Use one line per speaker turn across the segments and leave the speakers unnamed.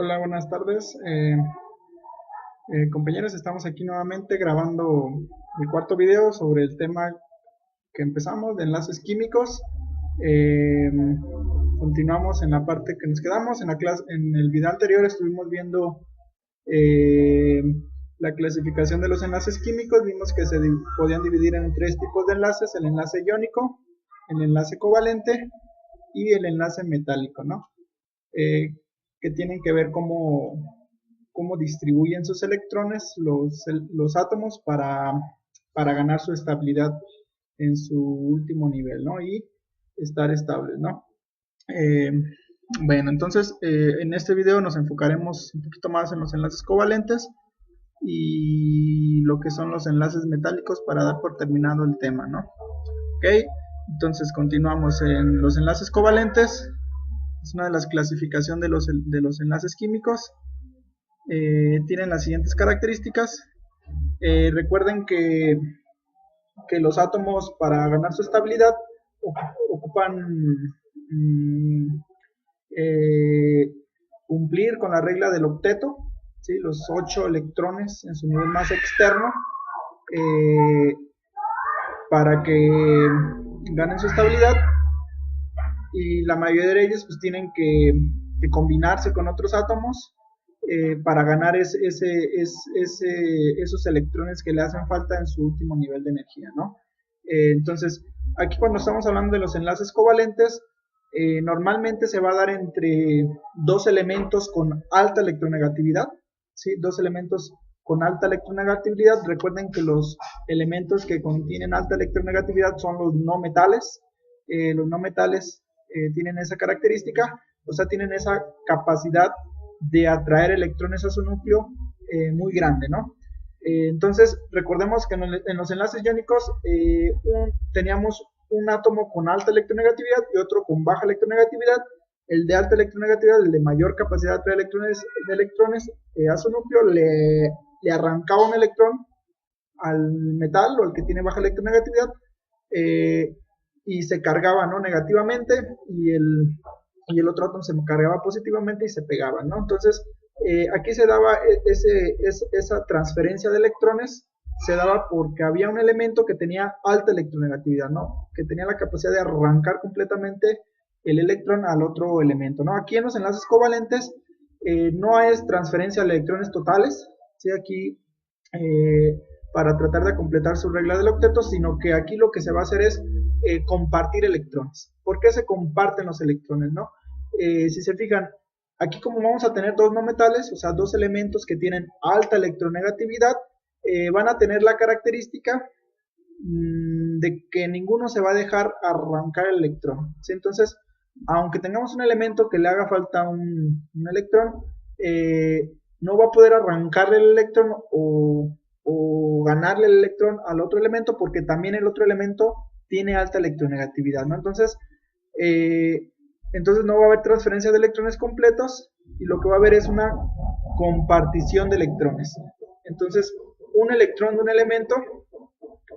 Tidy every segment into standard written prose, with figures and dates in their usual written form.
Hola, buenas tardes. Compañeros, estamos aquí nuevamente grabando el cuarto video sobre el tema que empezamos de enlaces químicos. Eh, Continuamos en la parte que nos quedamos. En la clase, en el video anterior estuvimos viendo eh, la clasificación de los enlaces químicos. Vimos que podían dividir en tres tipos de enlaces: el enlace iónico, el enlace covalente y el enlace metálico, ¿no? Eh, que tienen que ver cómo distribuyen sus electrones los átomos para ganar su estabilidad en su último nivel, ¿no? Y estar estables, ¿no? Eh, bueno, entonces en este video nos enfocaremos un poquito más en los enlaces covalentes y lo que son los enlaces metálicos para dar por terminado el tema, ¿no? Ok, entonces continuamos en los enlaces covalentes. Es una de las clasificaciones de los enlaces químicos. Tienen las siguientes características. Recuerden que los átomos, para ganar su estabilidad, ocupan mm, eh, cumplir con la regla del octeto, ¿sí? Los 8 electrones en su nivel más externo, eh, para que ganen su estabilidad, y la mayoría de ellos pues tienen que combinarse con otros átomos para ganar esos electrones que le hacen falta en su último nivel de energía, ¿no? Entonces, aquí cuando estamos hablando de los enlaces covalentes, normalmente se va a dar entre dos elementos con alta electronegatividad, ¿sí? Dos elementos con alta electronegatividad. Recuerden que los elementos que contienen alta electronegatividad son los no metales. Los no metales tienen esa característica, o sea, tienen esa capacidad de atraer electrones a su núcleo muy grande, ¿no? Entonces, recordemos que en los enlaces iónicos teníamos un átomo con alta electronegatividad y otro con baja electronegatividad. El de alta electronegatividad, el de mayor capacidad de atraer electrones a su núcleo, le arrancaba un electrón al metal o al que tiene baja electronegatividad, eh, y se cargaba, ¿no?, negativamente, y el otro átomo se cargaba positivamente y se pegaba, ¿no? Entonces, aquí se daba esa transferencia de electrones, se daba porque había un elemento que tenía alta electronegatividad, ¿no? Que tenía la capacidad de arrancar completamente el electrón al otro elemento, ¿no? Aquí en los enlaces covalentes no es transferencia de electrones totales, ¿sí? Aquí para tratar de completar su regla del octeto, sino que aquí lo que se va a hacer es compartir electrones. ¿Por qué se comparten los electrones, no? Si se fijan, aquí como vamos a tener dos no metales, o sea, dos elementos que tienen alta electronegatividad, van a tener la característica de que ninguno se va a dejar arrancar el electrón, ¿sí? Entonces, aunque tengamos un elemento que le haga falta un electrón, no va a poder arrancarle el electrón o ganarle el electrón al otro elemento, porque también el otro elemento tiene alta electronegatividad, ¿no? Entonces no va a haber transferencia de electrones completos, y lo que va a haber es una compartición de electrones. Entonces, un electrón de un elemento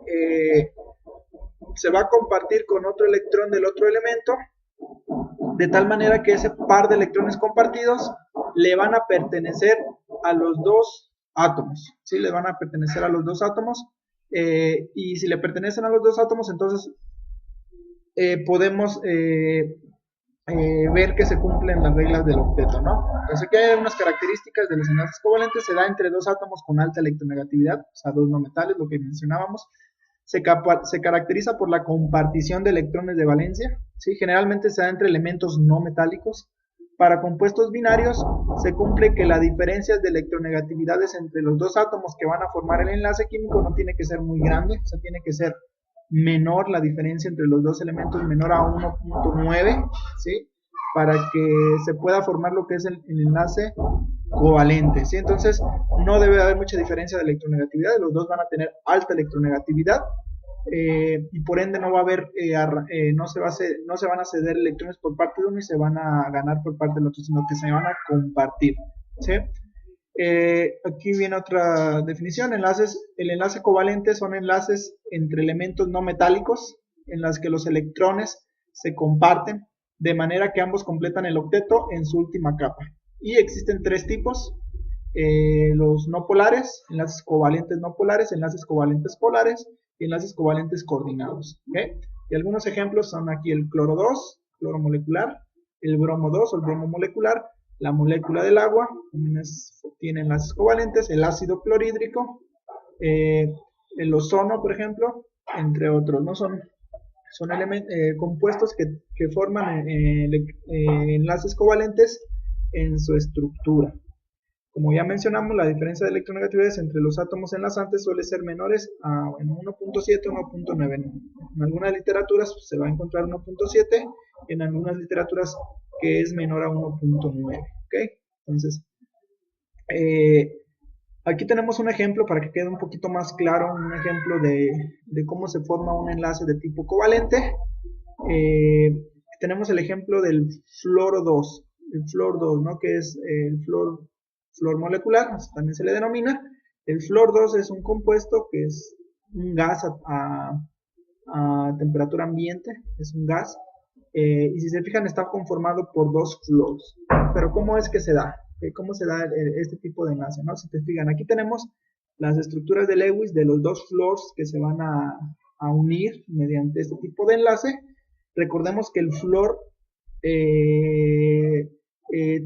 eh, se va a compartir con otro electrón del otro elemento, de tal manera que ese par de electrones compartidos le van a pertenecer a los dos átomos, ¿sí? Le van a pertenecer a los dos átomos, y si le pertenecen a los dos átomos, entonces podemos ver que se cumplen las reglas del octeto, ¿no? Entonces aquí hay unas características de los enlaces covalentes. Se da entre dos átomos con alta electronegatividad, o sea, dos no metales, lo que mencionábamos. Se caracteriza por la compartición de electrones de valencia, ¿sí? Generalmente se da entre elementos no metálicos. Para compuestos binarios se cumple que la diferencia de electronegatividades entre los dos átomos que van a formar el enlace químico no tiene que ser muy grande, o sea, tiene que ser menor la diferencia entre los dos elementos, menor a 1.9, ¿sí? Para que se pueda formar lo que es el enlace covalente, ¿sí? Entonces, no debe haber mucha diferencia de electronegatividad, los dos van a tener alta electronegatividad, y por ende no va a haber, no se van a ceder electrones por parte de uno y se van a ganar por parte del otro, sino que se van a compartir, ¿sí? Aquí viene otra definición. El enlace covalente son enlaces entre elementos no metálicos en las que los electrones se comparten de manera que ambos completan el octeto en su última capa. Y existen tres tipos: los no polares, enlaces covalentes no polares, enlaces covalentes polares y enlaces covalentes coordinados. ¿Okay? Y algunos ejemplos son aquí el cloro 2, cloro molecular, el bromo 2 o el bromo molecular, la molécula del agua, tiene enlaces covalentes, el ácido clorhídrico, el ozono, por ejemplo, entre otros, ¿no? Son compuestos que forman enlaces covalentes en su estructura. Como ya mencionamos, la diferencia de electronegatividades entre los átomos enlazantes suele ser menores a 1.7 o 1.9. En algunas literaturas se va a encontrar 1.7 y en algunas literaturas que es menor a 1.9. ¿Okay? Entonces, aquí tenemos un ejemplo para que quede un poquito más claro, un ejemplo de cómo se forma un enlace de tipo covalente. Tenemos el ejemplo del fluoro 2, el flúor 2, ¿no? Que es el flúor molecular, también se le denomina. El flúor 2 es un compuesto que es un gas a temperatura ambiente, es un gas, y si se fijan está conformado por dos fluoros. Pero ¿cómo es que se da? ¿Cómo se da este tipo de enlace, ¿no? Si te fijan, aquí tenemos las estructuras de Lewis de los dos fluoros que se van a unir mediante este tipo de enlace. Recordemos que el flúor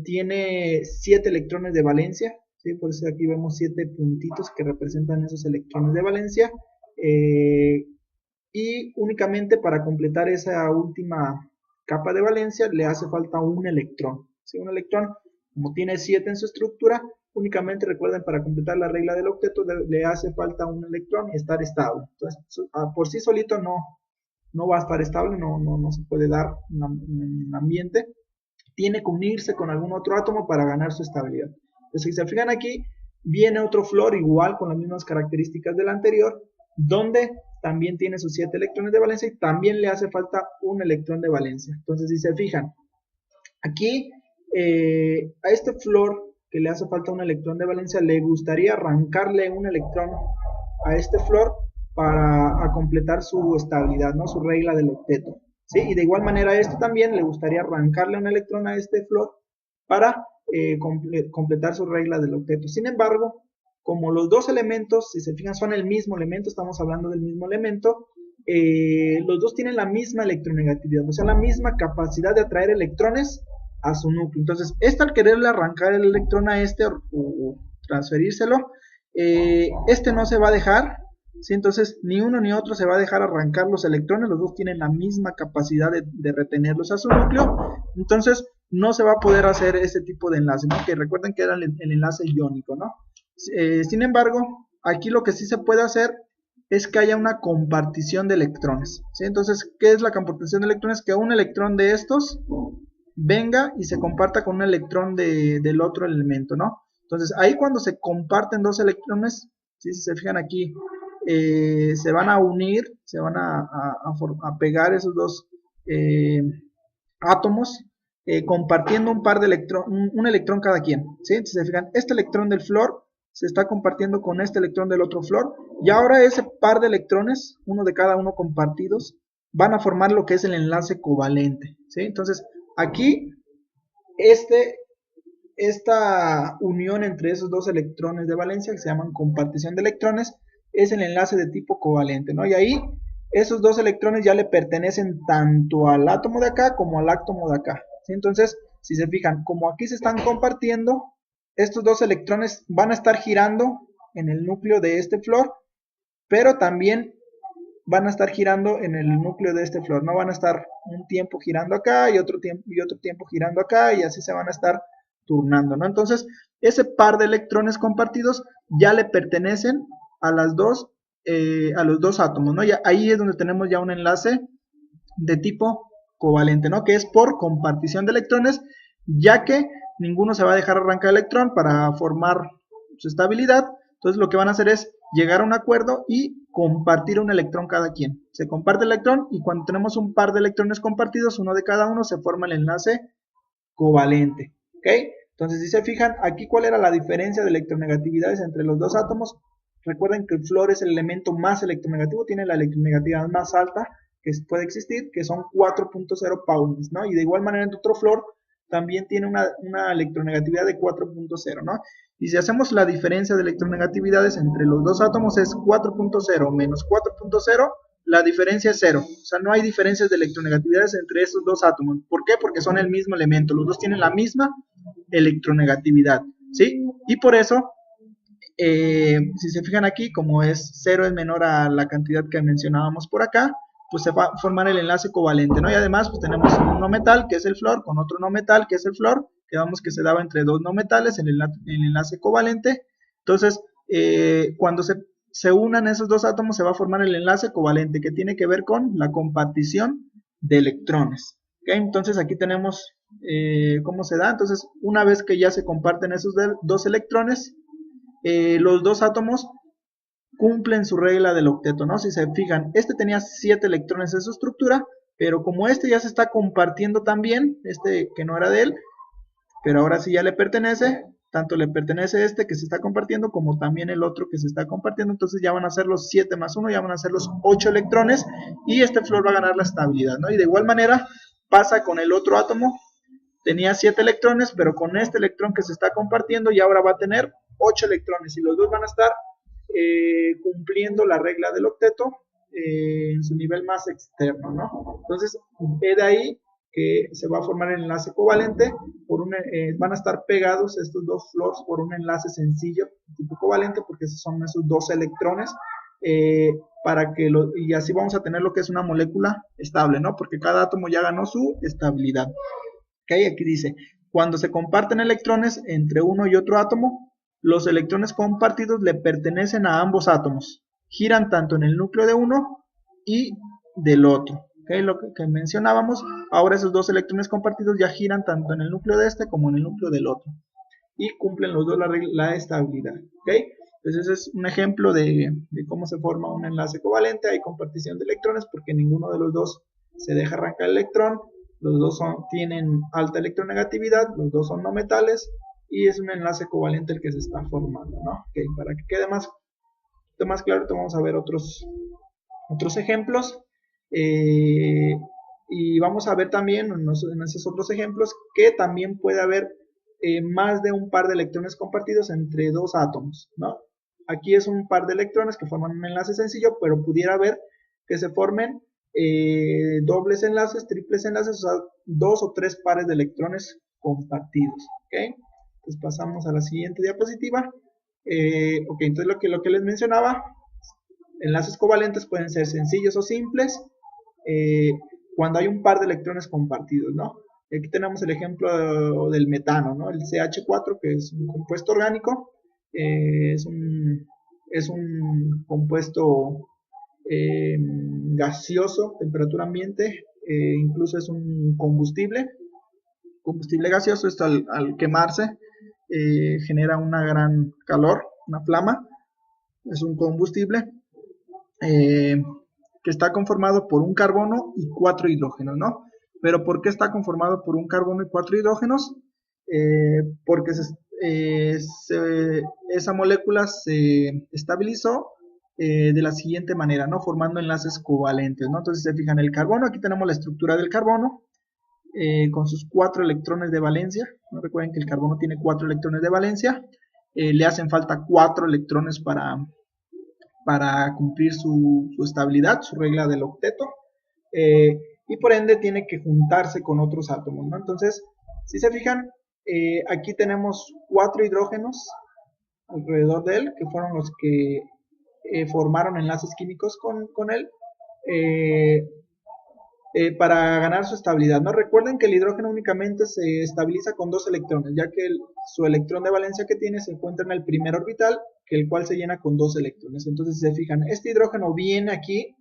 tiene 7 electrones de valencia, ¿sí? Por eso aquí vemos 7 puntitos que representan esos electrones de valencia, y únicamente para completar esa última capa de valencia le hace falta un electrón, ¿sí? Un electrón, como tiene 7 en su estructura, únicamente recuerden, para completar la regla del octeto le hace falta un electrón y estar estable. Entonces, por sí solito no va a estar estable, no se puede dar en un ambiente. Tiene que unirse con algún otro átomo para ganar su estabilidad. Entonces, si se fijan aquí, viene otro flúor igual con las mismas características del anterior, donde también tiene sus 7 electrones de valencia y también le hace falta un electrón de valencia. Entonces, si se fijan, aquí a este flúor que le hace falta un electrón de valencia, le gustaría arrancarle un electrón a este flúor para completar su estabilidad, ¿no? Su regla del octeto. ¿Sí? Y de igual manera a este también le gustaría arrancarle un electrón a este flúor para completar su regla del octeto. Sin embargo, como los dos elementos, si se fijan, son el mismo elemento, estamos hablando del mismo elemento, los dos tienen la misma electronegatividad, o sea, la misma capacidad de atraer electrones a su núcleo. Entonces, al quererle arrancar el electrón a este o transferírselo, este no se va a dejar, ¿sí? Entonces ni uno ni otro se va a dejar arrancar los electrones, los dos tienen la misma capacidad de retenerlos a su núcleo, entonces no se va a poder hacer ese tipo de enlace, ¿no? Que recuerden que era el enlace iónico, ¿no? Sin embargo, aquí lo que sí se puede hacer es que haya una compartición de electrones, ¿sí? Entonces, ¿qué es la compartición de electrones? Que un electrón de estos venga y se comparta con un electrón del otro elemento, ¿no? Entonces, ahí cuando se comparten dos electrones, ¿sí? Si se fijan aquí, se van a unir, se van a pegar esos dos átomos, compartiendo un electrón cada quien, ¿sí? Si se fijan, este electrón del flúor se está compartiendo con este electrón del otro flúor, y ahora ese par de electrones, uno de cada uno compartidos, van a formar lo que es el enlace covalente, ¿sí? Entonces, aquí, esta unión entre esos dos electrones de valencia, que se llaman compartición de electrones, es el enlace de tipo covalente, ¿no? Y ahí, esos dos electrones ya le pertenecen tanto al átomo de acá como al átomo de acá, ¿sí? Entonces, si se fijan, como aquí se están compartiendo, estos dos electrones van a estar girando en el núcleo de este flúor, pero también van a estar girando en el núcleo de este flúor, no van a estar un tiempo girando acá y otro tiempo girando acá, y así se van a estar turnando, ¿no? Entonces, ese par de electrones compartidos ya le pertenecen a los dos átomos, ¿no? Y ahí es donde tenemos ya un enlace de tipo covalente, ¿no? Que es por compartición de electrones, ya que ninguno se va a dejar arrancar el electrón para formar su estabilidad. Entonces lo que van a hacer es llegar a un acuerdo y compartir un electrón cada quien. Se comparte el electrón y cuando tenemos un par de electrones compartidos, uno de cada uno, se forma el enlace covalente. ¿Ok? Entonces, si se fijan, aquí cuál era la diferencia de electronegatividades entre los dos átomos. Recuerden que el flúor es el elemento más electronegativo, tiene la electronegatividad más alta que puede existir, que son 4.0 paunds, ¿no? Y de igual manera en otro flúor también tiene una electronegatividad de 4.0, ¿no? Y si hacemos la diferencia de electronegatividades entre los dos átomos es 4.0 menos 4.0, la diferencia es 0. O sea, no hay diferencias de electronegatividades entre esos dos átomos. ¿Por qué? Porque son el mismo elemento. Los dos tienen la misma electronegatividad, ¿sí? Y por eso, si se fijan aquí, como es 0 es menor a la cantidad que mencionábamos por acá, pues se va a formar el enlace covalente, ¿no? Y además, pues tenemos un no metal, que es el flúor, con otro no metal, que es el flúor, que vamos que se daba entre dos no metales, el enlace covalente. Entonces, cuando se unan esos dos átomos, se va a formar el enlace covalente, que tiene que ver con la compartición de electrones. ¿Okay? Entonces, aquí tenemos cómo se da. Entonces, una vez que ya se comparten esos dos electrones, los dos átomos cumplen su regla del octeto, ¿no? Si se fijan, este tenía 7 electrones en su estructura, pero como este ya se está compartiendo también, este que no era de él, pero ahora sí ya le pertenece, tanto le pertenece este que se está compartiendo como también el otro que se está compartiendo, entonces ya van a ser los 7 más 1, ya van a ser los 8 electrones y este flúor va a ganar la estabilidad, ¿no? Y de igual manera pasa con el otro átomo, tenía 7 electrones, pero con este electrón que se está compartiendo ya ahora va a tener 8 electrones y los dos van a estar cumpliendo la regla del octeto en su nivel más externo, ¿no? Entonces, de ahí que se va a formar el enlace covalente, van a estar pegados estos dos fluoros por un enlace sencillo tipo covalente, porque esos son esos dos electrones, y así vamos a tener lo que es una molécula estable, ¿no? Porque cada átomo ya ganó su estabilidad. ¿Okay? Aquí dice, cuando se comparten electrones entre uno y otro átomo, los electrones compartidos le pertenecen a ambos átomos. Giran tanto en el núcleo de uno y del otro. ¿Okay? Lo que mencionábamos, ahora esos dos electrones compartidos ya giran tanto en el núcleo de este como en el núcleo del otro. Y cumplen los dos la estabilidad. ¿Okay? Entonces ese es un ejemplo de cómo se forma un enlace covalente. Hay compartición de electrones porque ninguno de los dos se deja arrancar el electrón. Los dos tienen alta electronegatividad, los dos son no metales y es un enlace covalente el que se está formando, ¿no? Okay, para que quede más claro, vamos a ver otros ejemplos y vamos a ver también en esos otros ejemplos que también puede haber más de un par de electrones compartidos entre dos átomos, ¿no? Aquí es un par de electrones que forman un enlace sencillo, pero pudiera haber que se formen dobles enlaces, triples enlaces, o sea, 2 o 3 pares de electrones compartidos. ¿Okay? Entonces pasamos a la siguiente diapositiva. Ok, entonces lo que les mencionaba, enlaces covalentes pueden ser sencillos o simples cuando hay un par de electrones compartidos, ¿no? Aquí tenemos el ejemplo del metano, ¿no? El CH4, que es un compuesto orgánico, es un compuesto gaseoso, temperatura ambiente, incluso es un combustible gaseoso. Esto al quemarse genera una gran calor, una flama, es un combustible que está conformado por un carbono y 4 hidrógenos, ¿no? Pero ¿por qué está conformado por un carbono y 4 hidrógenos? Porque esa molécula se estabilizó de la siguiente manera, ¿no? Formando enlaces covalentes, ¿no? Entonces, si se fijan, el carbono, aquí tenemos la estructura del carbono, con sus 4 electrones de valencia, ¿no? Recuerden que el carbono tiene 4 electrones de valencia, le hacen falta 4 electrones para cumplir su estabilidad, su regla del octeto, y por ende tiene que juntarse con otros átomos, ¿no? Entonces, si se fijan, aquí tenemos 4 hidrógenos alrededor de él, que fueron los que formaron enlaces químicos con él, para ganar su estabilidad, ¿no? Recuerden que el hidrógeno únicamente se estabiliza con 2 electrones, ya que su electrón de valencia que tiene se encuentra en el primer orbital, que el cual se llena con 2 electrones. Entonces, si se fijan, este hidrógeno viene aquí,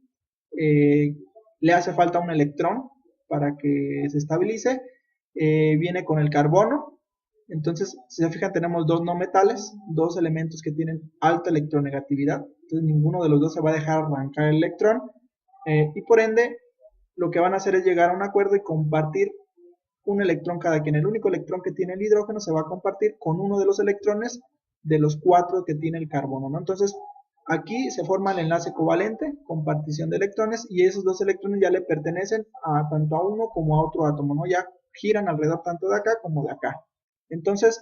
le hace falta un electrón para que se estabilice, viene con el carbono. Entonces, si se fijan, tenemos 2 no metales, 2 elementos que tienen alta electronegatividad. Entonces, ninguno de los dos se va a dejar arrancar el electrón, y por ende, lo que van a hacer es llegar a un acuerdo y compartir un electrón cada quien. El único electrón que tiene el hidrógeno se va a compartir con uno de los electrones de los 4 que tiene el carbono, ¿no? Entonces, aquí se forma el enlace covalente, compartición de electrones, y esos 2 electrones ya le pertenecen tanto a uno como a otro átomo, ¿no? Ya giran alrededor tanto de acá como de acá. Entonces,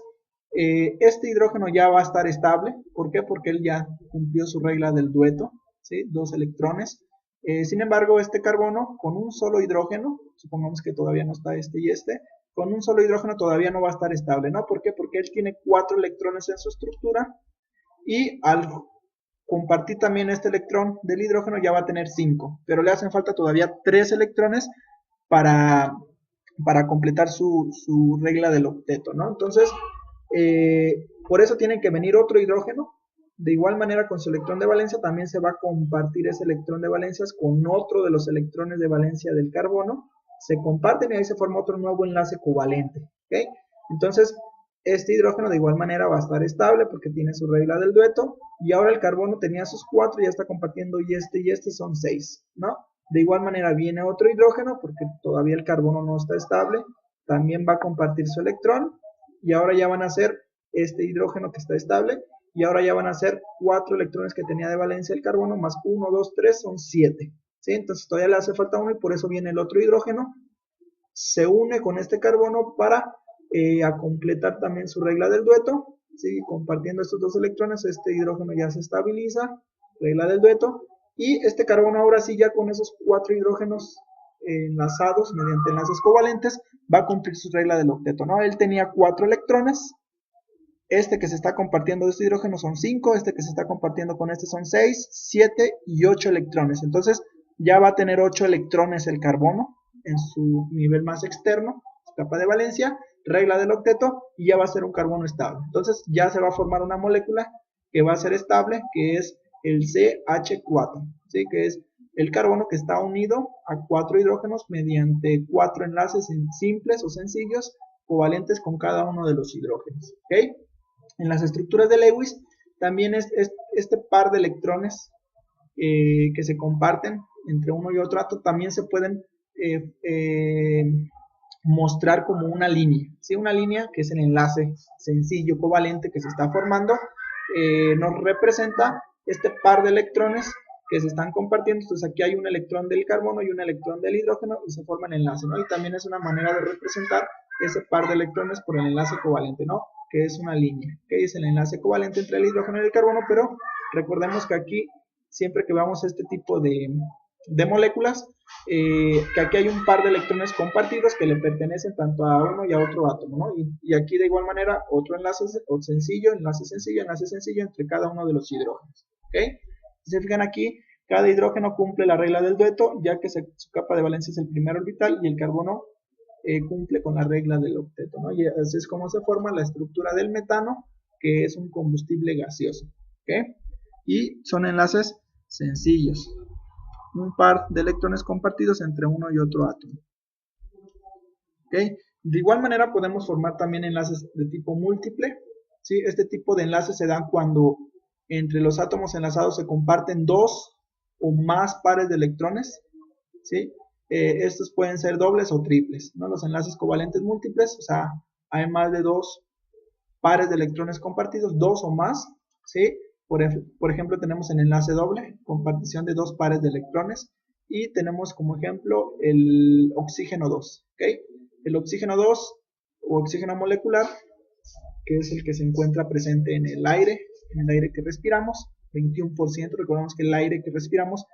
este hidrógeno ya va a estar estable. ¿Por qué? Porque él ya cumplió su regla del dueto, ¿sí? 2 electrones. Sin embargo, este carbono con un solo hidrógeno, supongamos que todavía no está este y este, con un solo hidrógeno todavía no va a estar estable, ¿no? ¿Por qué? Porque él tiene 4 electrones en su estructura y al compartir también este electrón del hidrógeno ya va a tener 5, pero le hacen falta todavía 3 electrones para completar su regla del octeto, ¿no? Entonces, por eso tiene que venir otro hidrógeno. De igual manera, con su electrón de valencia también se va a compartir ese electrón de valencias con otro de los electrones de valencia del carbono. Se comparten y ahí se forma otro nuevo enlace covalente. ¿Okay? Entonces, este hidrógeno de igual manera va a estar estable porque tiene su regla del dueto. Y ahora el carbono tenía sus 4 y ya está compartiendo y este son 6, ¿no? De igual manera viene otro hidrógeno porque todavía el carbono no está estable. También va a compartir su electrón. Y ahora ya van a ser este hidrógeno que está estable. Y ahora ya van a ser 4 electrones que tenía de valencia el carbono, más 1, 2, 3, son 7. ¿Sí? Entonces todavía le hace falta 1 y por eso viene el otro hidrógeno. Se une con este carbono para a completar también su regla del dueto. ¿Sí? Compartiendo estos 2 electrones, este hidrógeno ya se estabiliza, regla del dueto. Y este carbono ahora sí ya con esos 4 hidrógenos enlazados mediante enlaces covalentes va a cumplir su regla del octeto, ¿no? Él tenía 4 electrones. Este que se está compartiendo de este hidrógeno son 5, este que se está compartiendo con este son 6, 7 y 8 electrones. Entonces ya va a tener 8 electrones el carbono en su nivel más externo, su capa de valencia, regla del octeto, y ya va a ser un carbono estable. Entonces ya se va a formar una molécula que va a ser estable, que es el CH4, ¿sí? Que es el carbono que está unido a 4 hidrógenos mediante 4 enlaces simples o sencillos covalentes con cada uno de los hidrógenos. ¿Okay? En las estructuras de Lewis también es este par de electrones que se comparten entre uno y otro átomo también se pueden mostrar como una línea, ¿sí? Una línea que es el enlace sencillo covalente que se está formando, nos representa este par de electrones que se están compartiendo. Entonces aquí hay un electrón del carbono y un electrón del hidrógeno y se forman enlace, ¿no? Y también es una manera de representar ese par de electrones por el enlace covalente, ¿no? Que es una línea, que es el enlace covalente entre el hidrógeno y el carbono, pero recordemos que aquí, siempre que veamos este tipo de moléculas, que aquí hay un par de electrones compartidos que le pertenecen tanto a uno y a otro átomo, ¿no? Y aquí de igual manera otro enlace sencillo, enlace sencillo entre cada uno de los hidrógenos, ¿ok? Si se fijan aquí, cada hidrógeno cumple la regla del dueto, ya que su capa de valencia es el primer orbital y el carbono cumple con la regla del octeto, ¿no? Y así es como se forma la estructura del metano, que es un combustible gaseoso, ¿ok? Y son enlaces sencillos, un par de electrones compartidos entre uno y otro átomo, ¿ok? De igual manera podemos formar también enlaces de tipo múltiple, ¿sí? Este tipo de enlaces se dan cuando entre los átomos enlazados se comparten 2 o más pares de electrones, ¿sí? Estos pueden ser dobles o triples, ¿no? Los enlaces covalentes múltiples, o sea, hay más de 2 pares de electrones compartidos, 2 o más, ¿sí? Por ejemplo, tenemos el enlace doble, compartición de 2 pares de electrones, y tenemos como ejemplo el oxígeno 2, ¿ok? El oxígeno 2 o oxígeno molecular, que es el que se encuentra presente en el aire que respiramos, 21%, recordemos que el aire que respiramos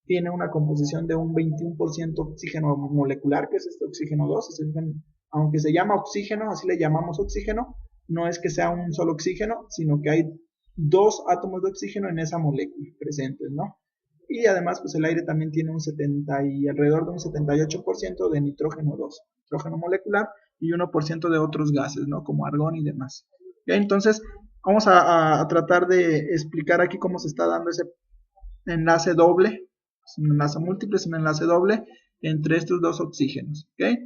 tiene una composición de un 21% oxígeno molecular, que es este oxígeno 2, aunque se llama oxígeno, así le llamamos oxígeno, no es que sea un solo oxígeno, sino que hay 2 átomos de oxígeno en esa molécula presentes, ¿no? Y además, pues el aire también tiene alrededor de un 78% de nitrógeno 2, nitrógeno molecular, y 1% de otros gases, ¿no? Como argón y demás. ¿Okay? Entonces, vamos a tratar de explicar aquí cómo se está dando ese enlace doble, es un enlace múltiple, es un enlace doble entre estos 2 oxígenos, ¿ok?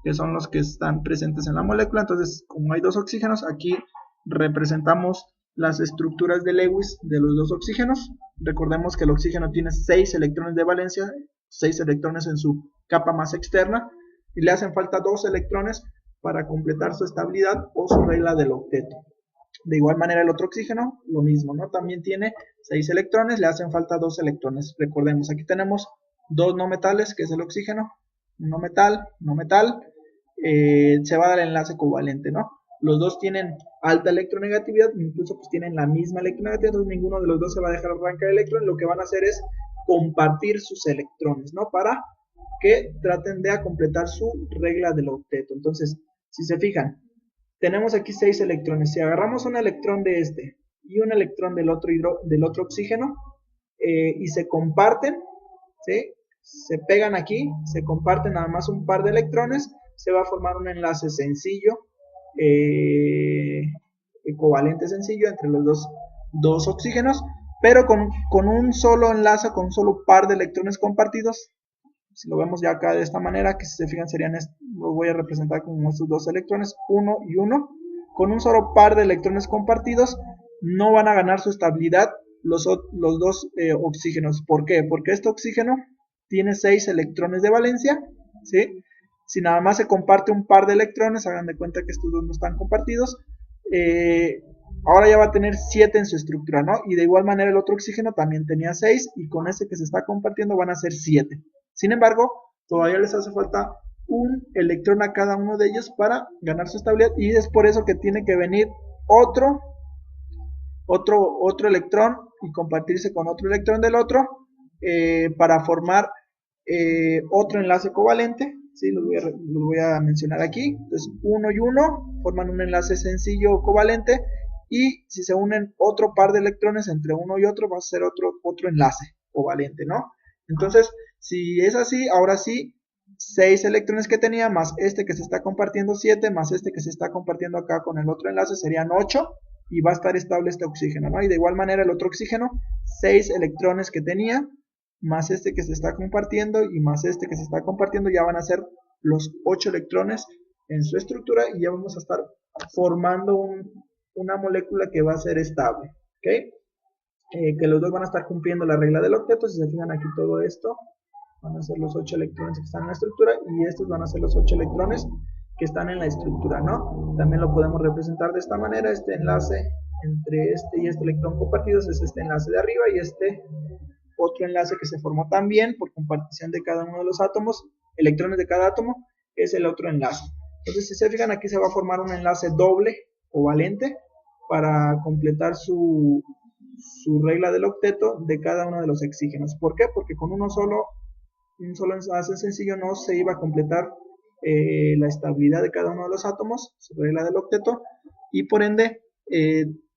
Que son los que están presentes en la molécula. Entonces, como hay 2 oxígenos, aquí representamos las estructuras de Lewis de los 2 oxígenos. Recordemos que el oxígeno tiene 6 electrones de valencia, 6 electrones en su capa más externa, y le hacen falta 2 electrones para completar su estabilidad o su regla del octeto. De igual manera el otro oxígeno, lo mismo, ¿no? También tiene 6 electrones, le hacen falta 2 electrones. Recordemos, aquí tenemos 2 no metales, que es el oxígeno, no metal, se va a dar el enlace covalente, ¿no? Los dos tienen alta electronegatividad, incluso pues tienen la misma electronegatividad, entonces ninguno de los dos se va a dejar arrancar electrón. Lo que van a hacer es compartir sus electrones, ¿no? Para que traten de completar su regla del octeto. Entonces, si se fijan, tenemos aquí 6 electrones. Si agarramos un electrón de este y un electrón del otro oxígeno y se comparten, ¿sí? Se pegan aquí, se comparten nada más un par de electrones, se va a formar un enlace sencillo, covalente sencillo entre los dos oxígenos, pero con un solo enlace, con un solo par de electrones compartidos. Si lo vemos ya acá de esta manera, que si se fijan serían, lo voy a representar como estos dos electrones, 1 y 1, con un solo par de electrones compartidos, no van a ganar su estabilidad los dos oxígenos. ¿Por qué? Porque este oxígeno tiene 6 electrones de valencia, ¿sí? Si nada más se comparte un par de electrones, hagan de cuenta que estos dos no están compartidos, ahora ya va a tener 7 en su estructura, ¿no? Y de igual manera el otro oxígeno también tenía 6 y con este que se está compartiendo van a ser 7. Sin embargo, todavía les hace falta un electrón a cada uno de ellos para ganar su estabilidad, y es por eso que tiene que venir otro electrón y compartirse con otro electrón del otro para formar otro enlace covalente. ¿Sí? Los voy a mencionar aquí. Entonces 1 y 1 forman un enlace sencillo covalente, y si se unen otro par de electrones entre uno y otro va a ser otro enlace covalente, ¿no? Entonces, si es así, ahora sí, 6 electrones que tenía más este que se está compartiendo 7 más este que se está compartiendo acá con el otro enlace serían 8, y va a estar estable este oxígeno, ¿no? Y de igual manera el otro oxígeno, 6 electrones que tenía más este que se está compartiendo y más este que se está compartiendo ya van a ser los 8 electrones en su estructura, y ya vamos a estar formando una molécula que va a ser estable, ¿ok? Que los dos van a estar cumpliendo la regla del octeto. Si se fijan aquí todo esto van a ser los 8 electrones que están en la estructura, y estos van a ser los 8 electrones que están en la estructura, ¿no? También lo podemos representar de esta manera. Este enlace entre este y este electrón compartidos es este enlace de arriba, y este otro enlace que se formó también por compartición de cada uno de los átomos, electrones de cada átomo, es el otro enlace. Entonces, si se fijan, aquí se va a formar un enlace doble covalente para completar su regla del octeto de cada uno de los oxígenos. ¿Por qué? Porque con un solo enlace sencillo no se iba a completar la estabilidad de cada uno de los átomos, su regla del octeto, y por ende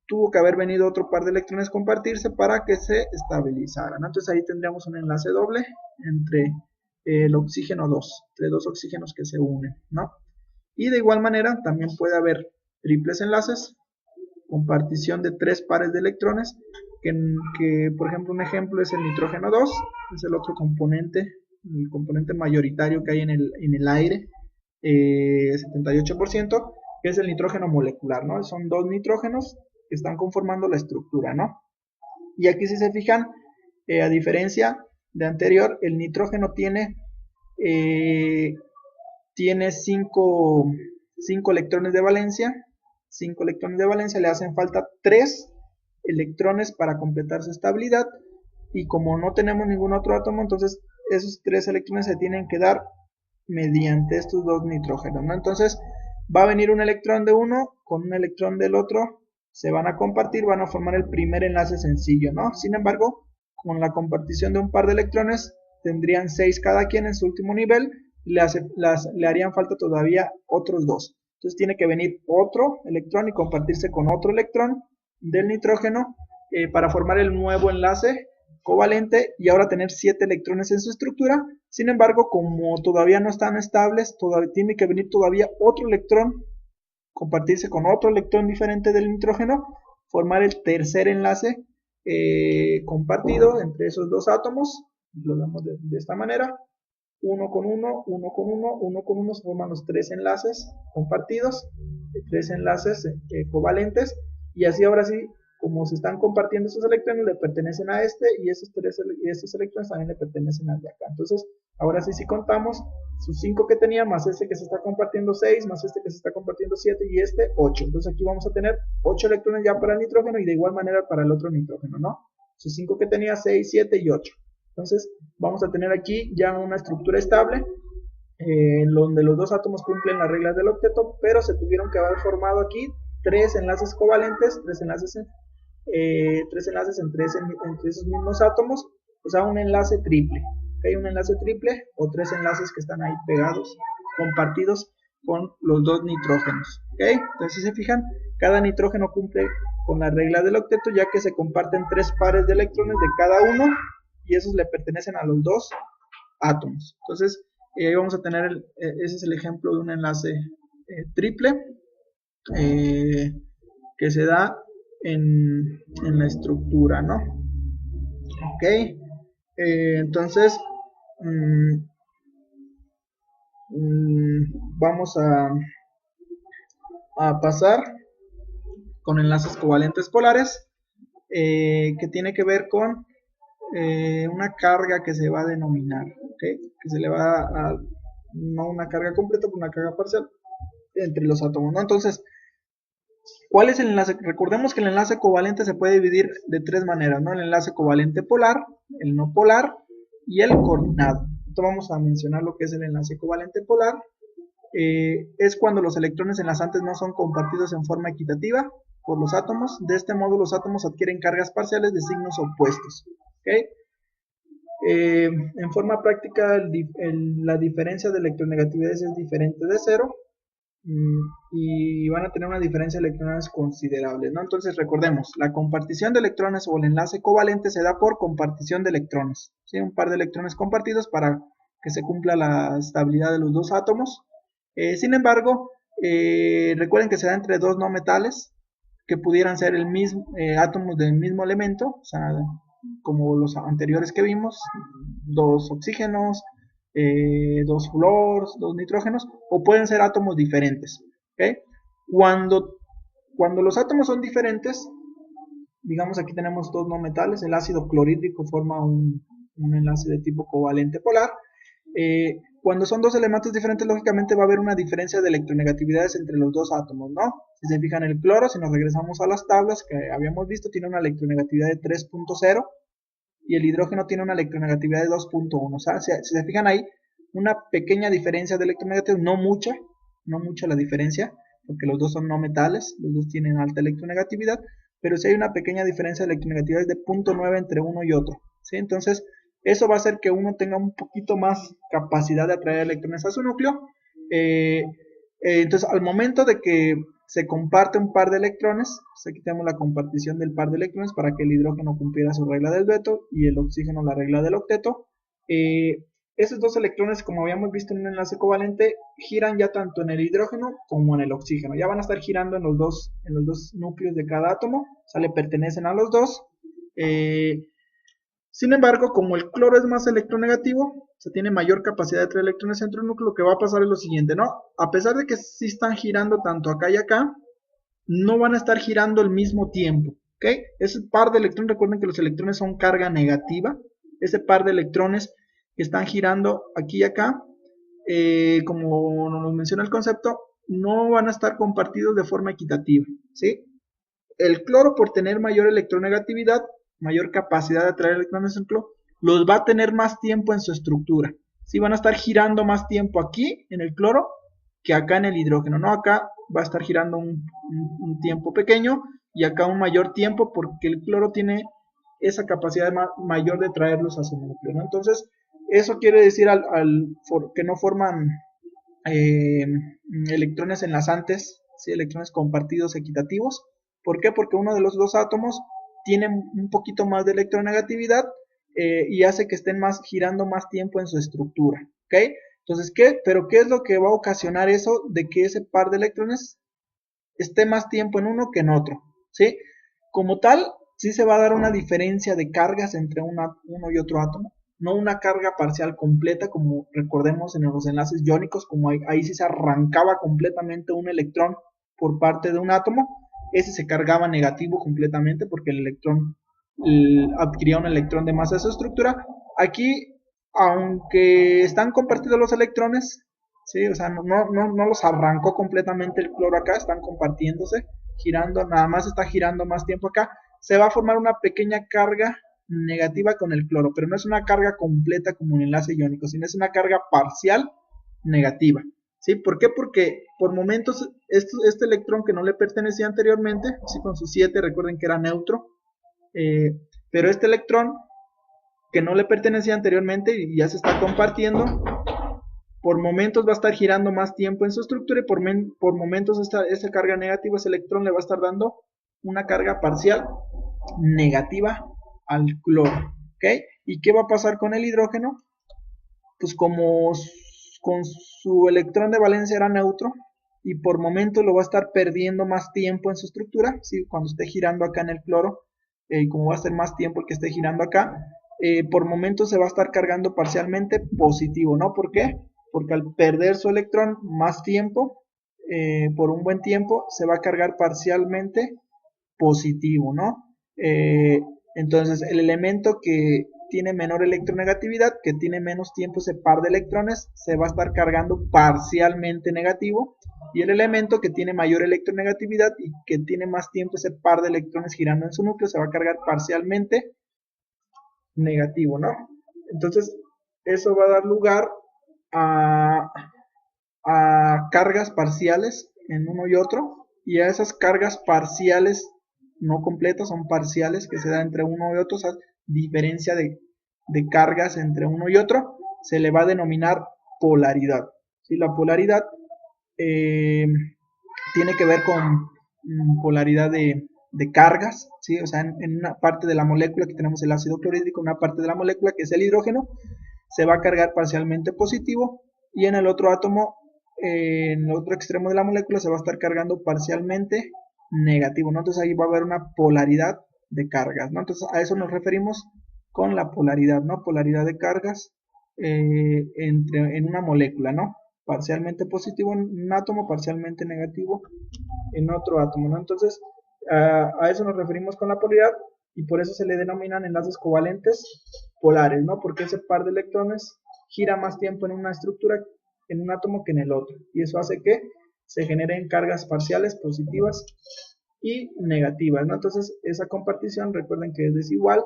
tuvo que haber venido otro par de electrones compartirse para que se estabilizaran. Entonces ahí tendríamos un enlace doble entre el oxígeno 2, entre dos oxígenos que se unen, ¿no? Y de igual manera también puede haber triples enlaces, compartición de 3 pares de electrones, que por ejemplo un ejemplo es el nitrógeno 2, es el otro componente, el componente mayoritario que hay en el aire, 78%, que es el nitrógeno molecular, ¿no? Son 2 nitrógenos que están conformando la estructura, ¿no? Y aquí si se fijan, a diferencia de anterior, el nitrógeno tiene 5 electrones de valencia. 5 electrones de valencia, le hacen falta 3 electrones para completar su estabilidad, y como no tenemos ningún otro átomo, entonces esos 3 electrones se tienen que dar mediante estos 2 nitrógenos, ¿no? Entonces va a venir un electrón de uno con un electrón del otro, se van a compartir, van a formar el primer enlace sencillo, ¿no? Sin embargo, con la compartición de un par de electrones, tendrían 6 cada quien en su último nivel, le harían falta todavía otros 2. Entonces tiene que venir otro electrón y compartirse con otro electrón del nitrógeno para formar el nuevo enlace covalente, y ahora tener 7 electrones en su estructura. Sin embargo, como todavía no están estables, tiene que venir todavía otro electrón, compartirse con otro electrón diferente del nitrógeno, formar el tercer enlace compartido entre esos dos átomos. Lo damos de esta manera: uno con uno, uno con uno, uno con uno, se forman los 3 enlaces compartidos, 3 enlaces covalentes, y así ahora sí, como se están compartiendo esos electrones, le pertenecen a este, y estos electrones también le pertenecen al de acá. Entonces, ahora sí, si contamos, sus 5 que tenía, más este que se está compartiendo 6, más este que se está compartiendo 7, y este 8. Entonces aquí vamos a tener 8 electrones ya para el nitrógeno, y de igual manera para el otro nitrógeno, ¿no? Sus 5 que tenía, 6, 7 y 8. Entonces vamos a tener aquí ya una estructura estable, donde los dos átomos cumplen las reglas del octeto, pero se tuvieron que haber formado aquí tres enlaces covalentes, tres enlaces entre esos mismos átomos, o sea, un enlace triple. Hay un enlace triple o tres enlaces que están ahí pegados, compartidos con los dos nitrógenos. ¿Okay? Entonces, si se fijan, cada nitrógeno cumple con la regla del octeto, ya que se comparten tres pares de electrones de cada uno y esos le pertenecen a los dos átomos. Entonces, ahí vamos a tener, ese es el ejemplo de un enlace triple que se da en la estructura, ¿no? Ok, entonces vamos a pasar con enlaces covalentes polares, que tiene que ver con una carga que se va a denominar, ¿okay? Que se le va a, no una carga completa, pero una carga parcial entre los átomos, ¿no? Entonces, ¿cuál es el enlace? Recordemos que el enlace covalente se puede dividir de tres maneras, ¿no? El enlace covalente polar, el no polar y el coordinado. Entonces vamos a mencionar lo que es el enlace covalente polar. Es cuando los electrones enlazantes no son compartidos en forma equitativa por los átomos. De este modo los átomos adquieren cargas parciales de signos opuestos. ¿Okay? En forma práctica la diferencia de electronegatividades es diferente de cero. Y van a tener una diferencia de electrones considerable, ¿no? Entonces recordemos, la compartición de electrones o el enlace covalente se da por compartición de electrones, ¿sí? Un par de electrones compartidos para que se cumpla la estabilidad de los dos átomos. Sin embargo, recuerden que se da entre dos no metales que pudieran ser el mismo átomos del mismo elemento, o sea, como los anteriores que vimos, dos oxígenos, dos fluoros, dos nitrógenos, o pueden ser átomos diferentes. ¿Okay? Cuando los átomos son diferentes, digamos aquí tenemos dos no metales, el ácido clorhídrico forma un enlace de tipo covalente polar. Cuando son dos elementos diferentes, lógicamente va a haber una diferencia de electronegatividades entre los dos átomos, ¿no? Si se fijan, el cloro, si nos regresamos a las tablas que habíamos visto, tiene una electronegatividad de 3.0 y el hidrógeno tiene una electronegatividad de 2.1. O sea, si se fijan ahí, una pequeña diferencia de electronegatividad, no mucha la diferencia, porque los dos son no metales, los dos tienen alta electronegatividad, pero sí hay una pequeña diferencia de electronegatividad de 0.9 entre uno y otro, ¿sí? Entonces, eso va a hacer que uno tenga un poquito más capacidad de atraer electrones a su núcleo. Entonces, al momento de que se comparte un par de electrones, pues aquí tenemos la compartición del par de electrones para que el hidrógeno cumpliera su regla del dueto y el oxígeno la regla del octeto. Esos dos electrones, como habíamos visto en un enlace covalente, giran ya tanto en el hidrógeno como en el oxígeno. Ya van a estar girando en los dos núcleos de cada átomo, o sea, le pertenecen a los dos. Sin embargo, como el cloro es más electronegativo, se tiene mayor capacidad de traer electrones dentro del núcleo, lo que va a pasar es lo siguiente, ¿no? A pesar de que sí están girando tanto acá y acá, no van a estar girando al mismo tiempo, ¿ok? Ese par de electrones, recuerden que los electrones son carga negativa, ese par de electrones que están girando aquí y acá, como nos menciona el concepto, no van a estar compartidos de forma equitativa, ¿sí? El cloro, por tener mayor electronegatividad, mayor capacidad de atraer electrones en cloro, los va a tener más tiempo en su estructura. ¿Sí? Van a estar girando más tiempo aquí en el cloro que acá en el hidrógeno, ¿no? Acá va a estar girando un tiempo pequeño y acá un mayor tiempo porque el cloro tiene esa capacidad mayor de traerlos a su núcleo, ¿no? Entonces, eso quiere decir que no forman electrones enlazantes, ¿sí? Electrones compartidos equitativos. ¿Por qué? Porque uno de los dos átomos tiene un poquito más de electronegatividad y hace que estén girando más tiempo en su estructura, ¿ok? Entonces, ¿qué es lo que va a ocasionar eso de que ese par de electrones esté más tiempo en uno que en otro, ¿sí? Como tal, sí se va a dar una diferencia de cargas entre uno y otro átomo, no una carga parcial completa, como recordemos en los enlaces iónicos, como ahí sí se arrancaba completamente un electrón por parte de un átomo, ese se cargaba negativo completamente porque el electrón adquiría un electrón de masa de su estructura. Aquí, aunque están compartidos los electrones, ¿sí? O sea, no los arrancó completamente el cloro acá, están compartiéndose, girando, nada más está girando más tiempo acá, se va a formar una pequeña carga negativa con el cloro, pero no es una carga completa como un enlace iónico, sino es una carga parcial negativa. ¿Sí? ¿Por qué? Porque por momentos este electrón que no le pertenecía anteriormente, ¿sí? Con su 7, recuerden que era neutro, pero este electrón que no le pertenecía anteriormente y ya se está compartiendo, por momentos va a estar girando más tiempo en su estructura y por momentos esta carga negativa, ese electrón le va a estar dando una carga parcial negativa al cloro. ¿Ok? ¿Y qué va a pasar con el hidrógeno? Pues como con su electrón de valencia era neutro y por momentos lo va a estar perdiendo más tiempo en su estructura, ¿sí? Cuando esté girando acá en el cloro, como va a ser más tiempo el que esté girando acá, por momentos se va a estar cargando parcialmente positivo, ¿no? ¿Por qué? Porque al perder su electrón más tiempo, por un buen tiempo, se va a cargar parcialmente positivo, ¿no? Entonces, el elemento que tiene menor electronegatividad, que tiene menos tiempo ese par de electrones, se va a estar cargando parcialmente negativo, y el elemento que tiene mayor electronegatividad y que tiene más tiempo ese par de electrones girando en su núcleo, se va a cargar parcialmente negativo, ¿no? Entonces, eso va a dar lugar a, a cargas parciales en uno y otro, y a esas cargas parciales no completas, son parciales que se dan entre uno y otro, o sea, diferencia de cargas entre uno y otro, se le va a denominar polaridad. ¿Sí? La polaridad tiene que ver con polaridad de cargas, ¿sí? O sea, en una parte de la molécula que tenemos el ácido clorhídrico, una parte de la molécula que es el hidrógeno, se va a cargar parcialmente positivo, y en el otro átomo, en el otro extremo de la molécula, se va a estar cargando parcialmente negativo, ¿no? Entonces ahí va a haber una polaridad de cargas, ¿no? Entonces a eso nos referimos con la polaridad, ¿no? Polaridad de cargas en una molécula, ¿no? Parcialmente positivo en un átomo, parcialmente negativo en otro átomo, ¿no? Entonces a eso nos referimos con la polaridad, y por eso se le denominan enlaces covalentes polares, ¿no? Porque ese par de electrones gira más tiempo en una estructura, en un átomo, que en el otro, y eso hace que se generen cargas parciales positivas y negativas, ¿no? Entonces esa compartición, recuerden que es desigual,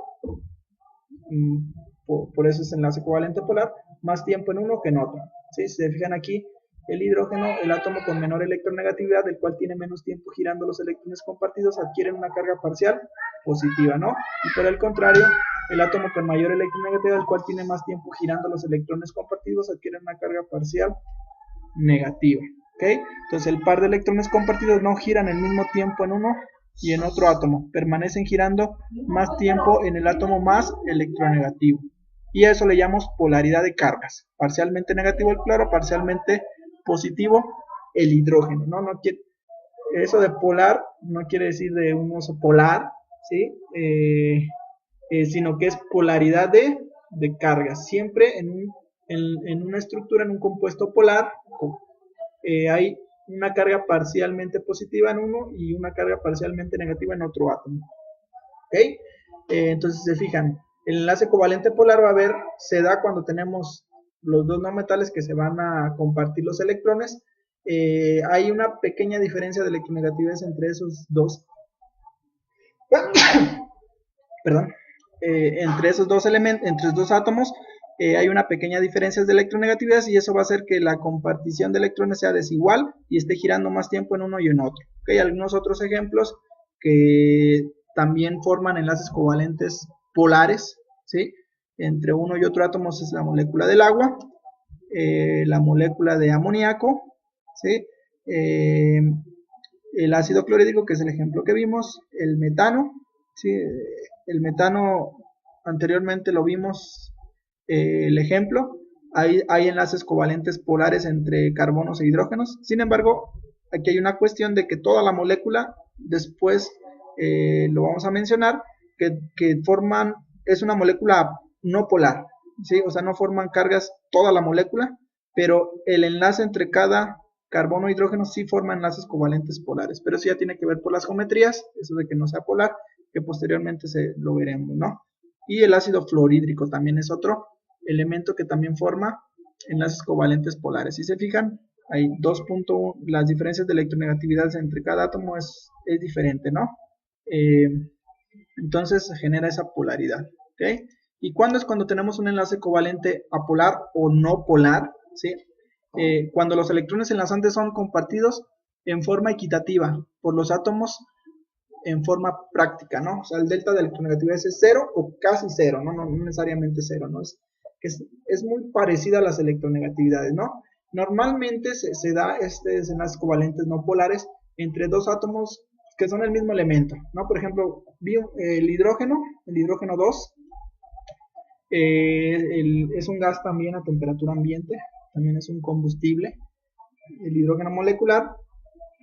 por eso es enlace covalente polar, más tiempo en uno que en otro, ¿sí? Si se fijan aquí, el hidrógeno, el átomo con menor electronegatividad, del cual tiene menos tiempo girando los electrones compartidos, adquieren una carga parcial positiva, ¿no? Y por el contrario, el átomo con mayor electronegatividad, del cual tiene más tiempo girando los electrones compartidos, adquieren una carga parcial negativa. ¿Ok? Entonces el par de electrones compartidos no giran el mismo tiempo en uno y en otro átomo, permanecen girando más tiempo en el átomo más electronegativo, y a eso le llamamos polaridad de cargas, parcialmente negativo el cloro, parcialmente positivo el hidrógeno, ¿no? No quiere, eso de polar no quiere decir de un oso polar, ¿sí? Sino que es polaridad de cargas, siempre en una estructura, en un compuesto polar, hay una carga parcialmente positiva en uno y una carga parcialmente negativa en otro átomo. ¿Ok? Entonces, se fijan, el enlace covalente polar se da cuando tenemos los dos no metales que se van a compartir los electrones. Hay una pequeña diferencia de electronegatividades entre esos dos. Perdón. Entre esos dos elementos, entre esos dos átomos, hay una pequeña diferencia de electronegatividades, y eso va a hacer que la compartición de electrones sea desigual y esté girando más tiempo en uno y en otro. ¿Okay? Algunos otros ejemplos que también forman enlaces covalentes polares, ¿sí? Entre uno y otro átomo es la molécula del agua, la molécula de amoníaco, ¿sí? El ácido clorhídrico, que es el ejemplo que vimos, el metano, ¿sí? El metano anteriormente lo vimos, el ejemplo, hay enlaces covalentes polares entre carbonos e hidrógenos. Sin embargo, aquí hay una cuestión de que toda la molécula, después lo vamos a mencionar, que forman, es una molécula no polar, ¿sí? O sea, no forman cargas toda la molécula, pero el enlace entre cada carbono e hidrógeno sí forma enlaces covalentes polares, pero eso ya tiene que ver por las geometrías, eso de que no sea polar, que posteriormente lo veremos, ¿no? Y el ácido fluorhídrico también es otro elemento que también forma enlaces covalentes polares. Si se fijan, hay 2.1, las diferencias de electronegatividad entre cada átomo es diferente, ¿no? Entonces se genera esa polaridad, ¿ok? ¿Y cuándo es cuando tenemos un enlace covalente apolar o no polar? ¿Sí? cuando los electrones enlazantes son compartidos en forma equitativa por los átomos en forma práctica, ¿no? O sea, el delta de electronegatividad es cero o casi cero, ¿no? No necesariamente cero, ¿no? Es muy parecida a las electronegatividades, ¿no? Normalmente se da enlaces covalentes no polares entre dos átomos que son el mismo elemento, ¿no? Por ejemplo, el hidrógeno 2, es un gas también a temperatura ambiente, también es un combustible. El hidrógeno molecular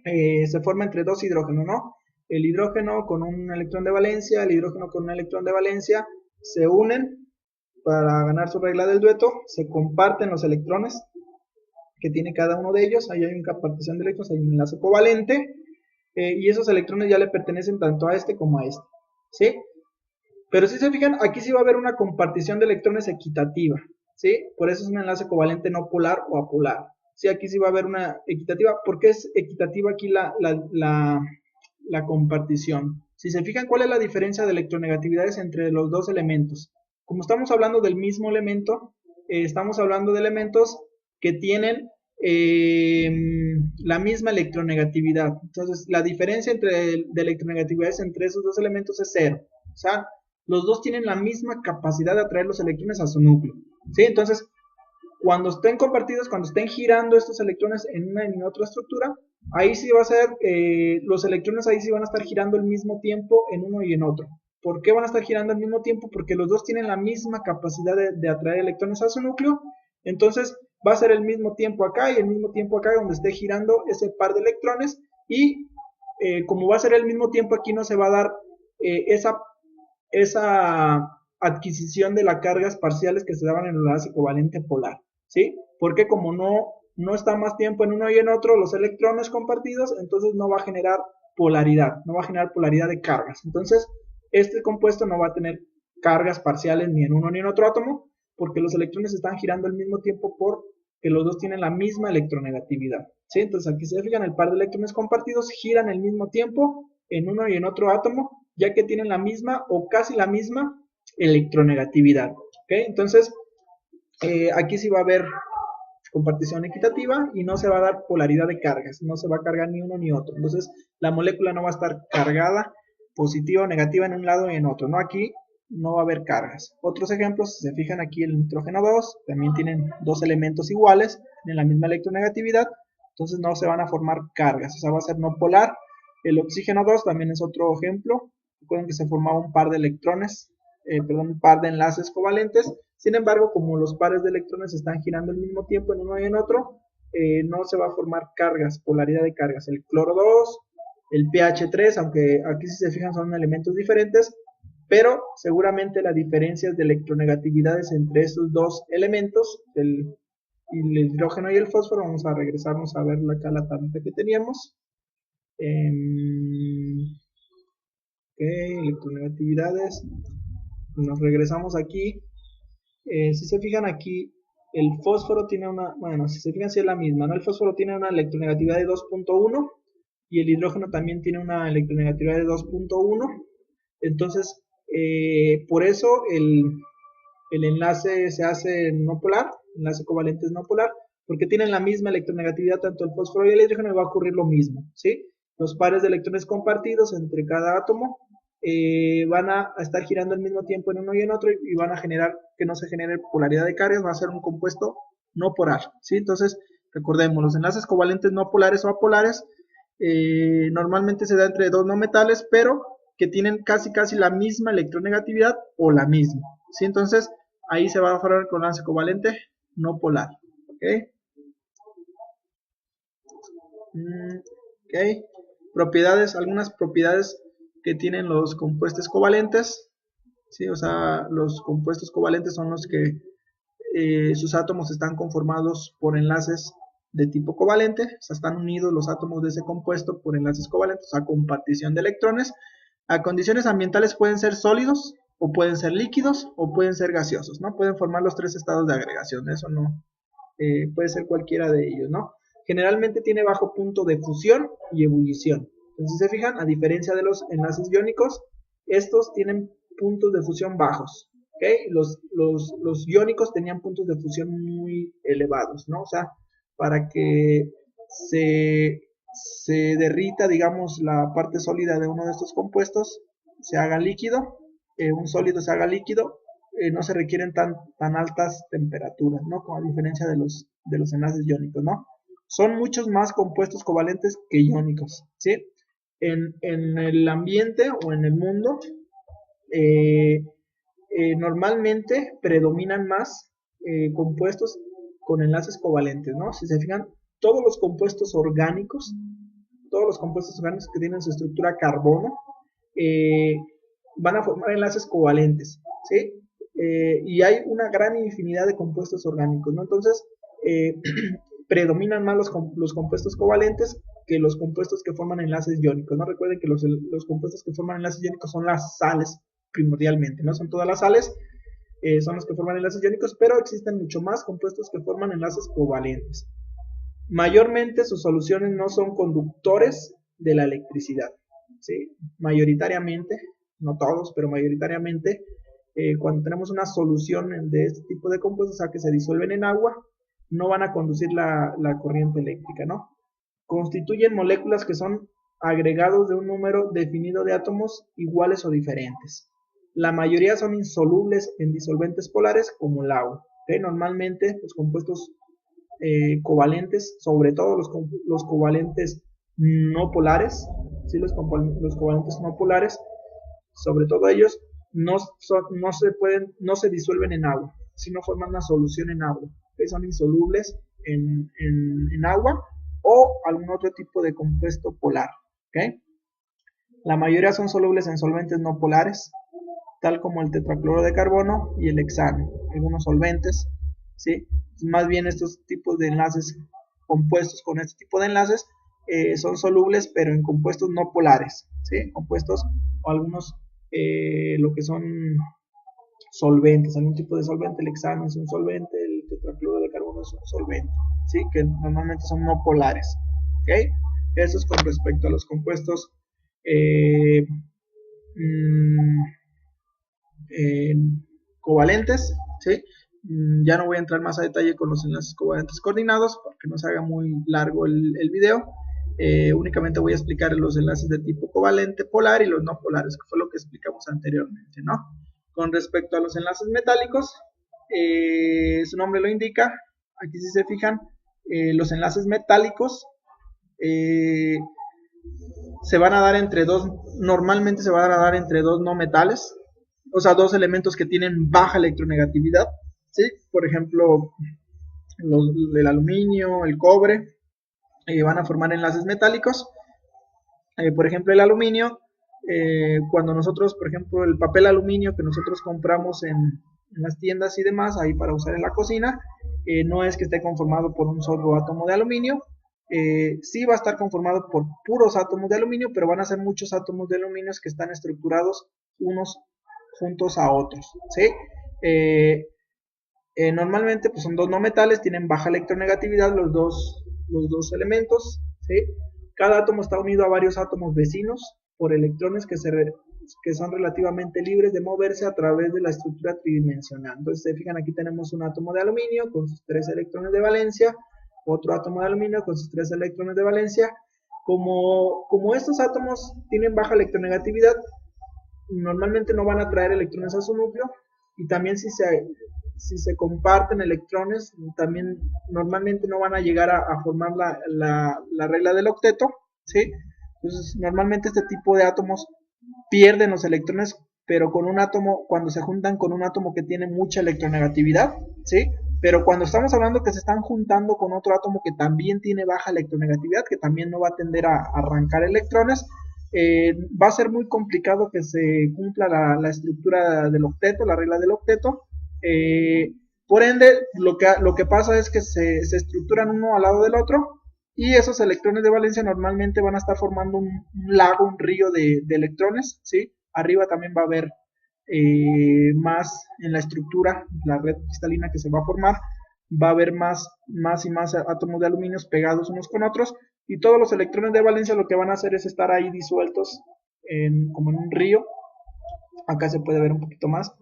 se forma entre dos hidrógenos, ¿no? El hidrógeno con un electrón de valencia, el hidrógeno con un electrón de valencia se unen para ganar su regla del dueto, se comparten los electrones que tiene cada uno de ellos, ahí hay una partición de electrones, hay un enlace covalente, y esos electrones ya le pertenecen tanto a este como a este, ¿sí? Pero si se fijan, aquí sí va a haber una compartición de electrones equitativa, ¿sí? Por eso es un enlace covalente no polar o apolar. Sí, aquí sí va a haber una equitativa. ¿Por qué es equitativa aquí la compartición? Si se fijan, ¿cuál es la diferencia de electronegatividades entre los dos elementos? Como estamos hablando del mismo elemento, estamos hablando de elementos que tienen la misma electronegatividad. Entonces, la diferencia de electronegatividades entre esos dos elementos es cero. O sea, los dos tienen la misma capacidad de atraer los electrones a su núcleo, ¿sí? Entonces, cuando estén compartidos, cuando estén girando estos electrones en una y en otra estructura, ahí sí va a ser, los electrones ahí sí van a estar girando al mismo tiempo en uno y en otro. ¿Por qué van a estar girando al mismo tiempo? Porque los dos tienen la misma capacidad de atraer electrones a su núcleo. Entonces va a ser el mismo tiempo acá y el mismo tiempo acá donde esté girando ese par de electrones, y como va a ser el mismo tiempo, aquí no se va a dar esa adquisición de las cargas parciales que se daban en el enlace covalente polar, ¿sí? Porque como no está más tiempo en uno y en otro los electrones compartidos, entonces no va a generar polaridad, no va a generar polaridad de cargas. Entonces, este compuesto no va a tener cargas parciales ni en uno ni en otro átomo, porque los electrones están girando al mismo tiempo porque los dos tienen la misma electronegatividad, ¿sí? Entonces, aquí se fijan, el par de electrones compartidos giran al mismo tiempo en uno y en otro átomo, ya que tienen la misma o casi la misma electronegatividad, ¿ok? Entonces, aquí sí va a haber compartición equitativa y no se va a dar polaridad de cargas, no se va a cargar ni uno ni otro. Entonces, la molécula no va a estar cargada positiva o negativa en un lado y en otro, ¿no? Aquí no va a haber cargas. Otros ejemplos, si se fijan aquí, el nitrógeno 2, también tienen dos elementos iguales, tienen la misma electronegatividad, entonces no se van a formar cargas, o sea, va a ser no polar. El oxígeno 2 también es otro ejemplo. Recuerden que se formaba un par de electrones, un par de enlaces covalentes. Sin embargo, como los pares de electrones están girando al mismo tiempo en uno y en otro, no se va a formar cargas, polaridad de cargas. El cloro 2, el pH 3, aunque aquí si se fijan son elementos diferentes, pero seguramente las diferencias de electronegatividades entre estos dos elementos, el hidrógeno y el fósforo, vamos a regresarnos a ver acá la tabla que teníamos. Electronegatividades, nos regresamos aquí. Si se fijan aquí, el fósforo tiene bueno, si se fijan si es la misma, ¿no? El fósforo tiene una electronegatividad de 2.1 y el hidrógeno también tiene una electronegatividad de 2.1. Entonces, por eso el enlace se hace no polar, el enlace covalente es no polar, porque tienen la misma electronegatividad tanto el fósforo y el hidrógeno, y va a ocurrir lo mismo, ¿sí? Los pares de electrones compartidos entre cada átomo van a estar girando al mismo tiempo en uno y en otro, y van a generar que no se genere polaridad de cargas, va a ser un compuesto no polar, ¿sí? Entonces, recordemos, los enlaces covalentes no polares o apolares normalmente se da entre dos no metales, pero que tienen casi la misma electronegatividad o la misma, ¿sí? Entonces, ahí se va a formar con enlace covalente no polar, ¿ok? Ok, propiedades, algunas propiedades que tienen los compuestos covalentes, ¿sí? O sea, los compuestos covalentes son los que sus átomos están conformados por enlaces de tipo covalente, o sea, están unidos los átomos de ese compuesto por enlaces covalentes, o sea, compartición de electrones. A condiciones ambientales pueden ser sólidos, o pueden ser líquidos, o pueden ser gaseosos, ¿no? Pueden formar los tres estados de agregación, eso no, puede ser cualquiera de ellos, ¿no? Generalmente tiene bajo punto de fusión y ebullición. Entonces, si se fijan, a diferencia de los enlaces iónicos, estos tienen puntos de fusión bajos, ¿okay? Los iónicos tenían puntos de fusión muy elevados, ¿no? O sea, para que se, se derrita, digamos, la parte sólida de uno de estos compuestos, se haga líquido, un sólido se haga líquido, no se requieren tan altas temperaturas, ¿no? Como a diferencia de los enlaces iónicos, ¿no? Son muchos más compuestos covalentes que iónicos, ¿sí? En el ambiente o en el mundo, eh, normalmente predominan más compuestos con enlaces covalentes, ¿no? Si se fijan, todos los compuestos orgánicos, que tienen su estructura carbono, eh, van a formar enlaces covalentes, ¿sí? Y hay una gran infinidad de compuestos orgánicos, ¿no? Entonces, predominan más los compuestos covalentes que los compuestos que forman enlaces iónicos, ¿no? Recuerden que los compuestos que forman enlaces iónicos son las sales primordialmente, ¿no? Son todas las sales, son los que forman enlaces iónicos, pero existen mucho más compuestos que forman enlaces covalentes. Mayormente sus soluciones no son conductores de la electricidad, ¿sí? Mayoritariamente, no todos, pero mayoritariamente, cuando tenemos una solución de este tipo de compuestos, o sea, que se disuelven en agua, no van a conducir la corriente eléctrica, ¿no? Constituyen moléculas que son agregados de un número definido de átomos iguales o diferentes. La mayoría son insolubles en disolventes polares como el agua, ¿okay? Normalmente los compuestos covalentes, sobre todo los covalentes no polares, ¿sí? Los covalentes no polares, sobre todo ellos, no se disuelven en agua, sino forman una solución en agua, que son insolubles en agua o algún otro tipo de compuesto polar, ¿okay? La mayoría son solubles en solventes no polares, tal como el tetracloro de carbono y el hexano, algunos solventes, ¿sí? Más bien estos tipos de enlaces compuestos con este tipo de enlaces son solubles, pero en compuestos no polares, ¿sí? Compuestos o algunos, lo que son solventes, algún tipo de solvente, el hexano es un solvente, el tetracloro de carbono es un solvente, ¿sí? Que normalmente son no polares, ¿ok? Eso es con respecto a los compuestos covalentes, ¿sí? Ya no voy a entrar más a detalle con los enlaces covalentes coordinados porque no se haga muy largo el video. Únicamente voy a explicar los enlaces de tipo covalente polar y los no polares, que fue lo que explicamos anteriormente, ¿no? Con respecto a los enlaces metálicos, su nombre lo indica, aquí si se fijan, los enlaces metálicos se van a dar entre dos, normalmente se van a dar entre dos no metales, o sea, dos elementos que tienen baja electronegatividad, ¿sí? Por ejemplo, el aluminio, el cobre, van a formar enlaces metálicos. Por ejemplo, el aluminio, cuando nosotros, por ejemplo, el papel aluminio que nosotros compramos en las tiendas y demás, ahí para usar en la cocina, no es que esté conformado por un solo átomo de aluminio, sí va a estar conformado por puros átomos de aluminio, pero van a ser muchos átomos de aluminio que están estructurados unos juntos a otros, ¿sí? Normalmente pues son dos no metales, tienen baja electronegatividad los dos elementos, ¿sí? Cada átomo está unido a varios átomos vecinos por electrones que son relativamente libres de moverse a través de la estructura tridimensional. Entonces se fijan, aquí tenemos un átomo de aluminio con sus 3 electrones de valencia, otro átomo de aluminio con sus 3 electrones de valencia. Como estos átomos tienen baja electronegatividad, normalmente no van a traer electrones a su núcleo, y también si se comparten electrones, también normalmente no van a llegar a formar la regla del octeto, ¿sí? Entonces normalmente este tipo de átomos pierden los electrones, pero con un átomo, cuando se juntan con un átomo que tiene mucha electronegatividad, ¿sí? Pero cuando estamos hablando que se están juntando con otro átomo que también tiene baja electronegatividad, que también no va a tender a arrancar electrones, va a ser muy complicado que se cumpla la estructura del octeto, la regla del octeto. Por ende, lo que pasa es que se estructuran uno al lado del otro, y esos electrones de valencia normalmente van a estar formando un lago, un río de electrones, ¿sí? Arriba también va a haber más en la estructura, la red cristalina que se va a formar, va a haber más y más átomos de aluminio pegados unos con otros, y todos los electrones de valencia lo que van a hacer es estar ahí disueltos como en un río. Acá se puede ver un poquito más.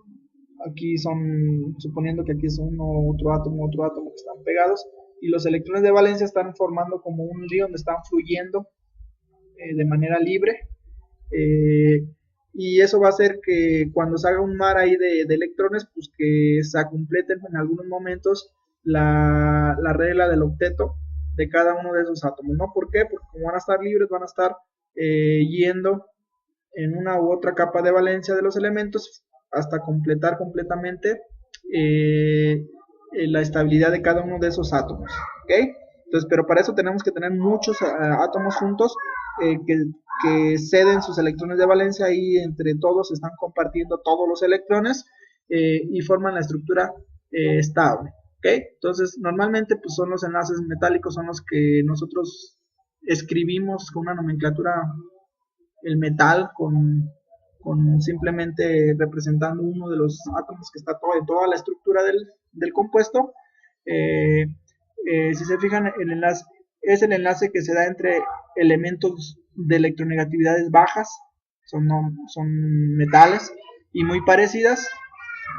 Aquí son, suponiendo que aquí es otro átomo que están pegados, y los electrones de valencia están formando como un río donde están fluyendo de manera libre. Y eso va a hacer que cuando se haga un mar ahí de electrones, pues que se completen en algunos momentos la regla del octeto de cada uno de esos átomos, ¿no? ¿Por qué? Porque como van a estar libres, van a estar yendo en una u otra capa de valencia de los elementos hasta completar completamente la estabilidad de cada uno de esos átomos, ¿ok? Entonces, pero para eso tenemos que tener muchos átomos juntos que ceden sus electrones de valencia y entre todos están compartiendo todos los electrones y forman la estructura estable, ¿ok? Entonces, normalmente pues son los enlaces metálicos, son los que nosotros escribimos con una nomenclatura, el metal, con simplemente representando uno de los átomos que está en toda la estructura del compuesto. Si se fijan, el enlace es el enlace que se da entre elementos de electronegatividades bajas, son metales y muy parecidas.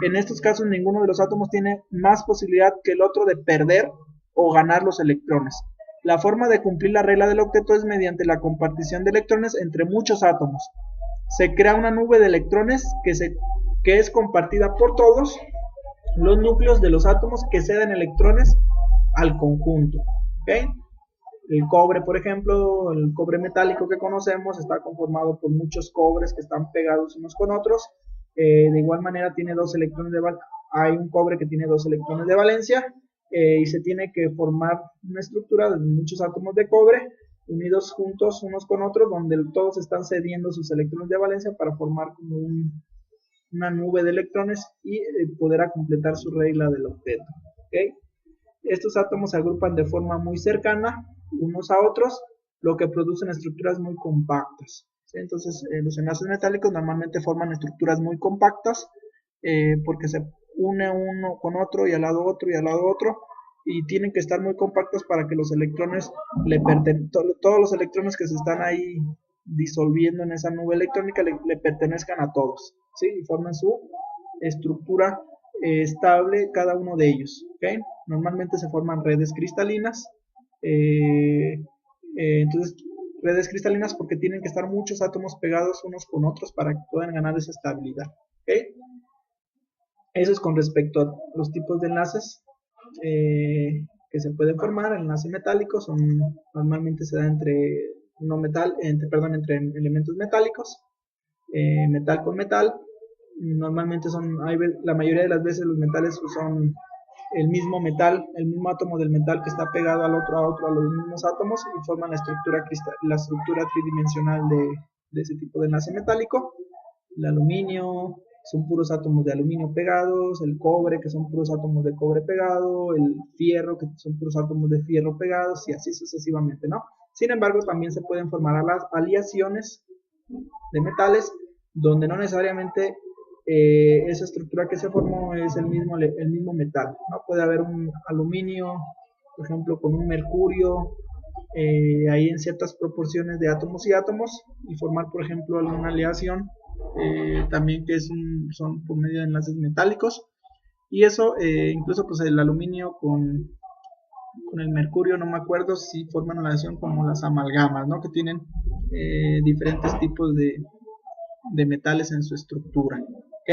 En estos casos ninguno de los átomos tiene más posibilidad que el otro de perder o ganar los electrones. La forma de cumplir la regla del octeto es mediante la compartición de electrones entre muchos átomos. Se crea una nube de electrones que es compartida por todos los núcleos de los átomos que ceden electrones al conjunto, ¿okay? El cobre, por ejemplo, el cobre metálico que conocemos está conformado por muchos cobres que están pegados unos con otros. De igual manera tiene dos electrones de valencia. Hay un cobre que tiene dos electrones de valencia y se tiene que formar una estructura de muchos átomos de cobre unidos juntos unos con otros, donde todos están cediendo sus electrones de valencia para formar como una nube de electrones y poder completar su regla del octeto, ¿okay? Estos átomos se agrupan de forma muy cercana unos a otros, lo que producen estructuras muy compactas, ¿sí? Entonces los enlaces metálicos normalmente forman estructuras muy compactas porque se une uno con otro y al lado otro y al lado otro, y tienen que estar muy compactos para que los electrones todos los electrones que se están ahí disolviendo en esa nube electrónica le pertenezcan a todos, ¿sí? Y formen su estructura estable cada uno de ellos, ¿okay? Normalmente se forman redes cristalinas, entonces redes cristalinas porque tienen que estar muchos átomos pegados unos con otros para que puedan ganar esa estabilidad, ¿okay? Eso es con respecto a los tipos de enlaces que se pueden formar. El enlace metálico normalmente se da entre entre elementos metálicos, metal con metal. Normalmente la mayoría de las veces los metales son el mismo metal, el mismo átomo del metal que está pegado a los mismos átomos y forman la estructura tridimensional de ese tipo de enlace metálico. El aluminio son puros átomos de aluminio pegados, el cobre que son puros átomos de cobre pegado, el fierro que son puros átomos de fierro pegados y así sucesivamente, ¿no? Sin embargo, también se pueden formar las aleaciones de metales donde no necesariamente esa estructura que se formó es el mismo metal, ¿no? Puede haber un aluminio, por ejemplo, con un mercurio, ahí en ciertas proporciones de átomos y átomos, y formar, por ejemplo, alguna aleación, también que son por medio de enlaces metálicos, y eso, incluso pues el aluminio con el mercurio, no me acuerdo si forman una aleación como las amalgamas, ¿no? Que tienen diferentes tipos de metales en su estructura, ¿ok?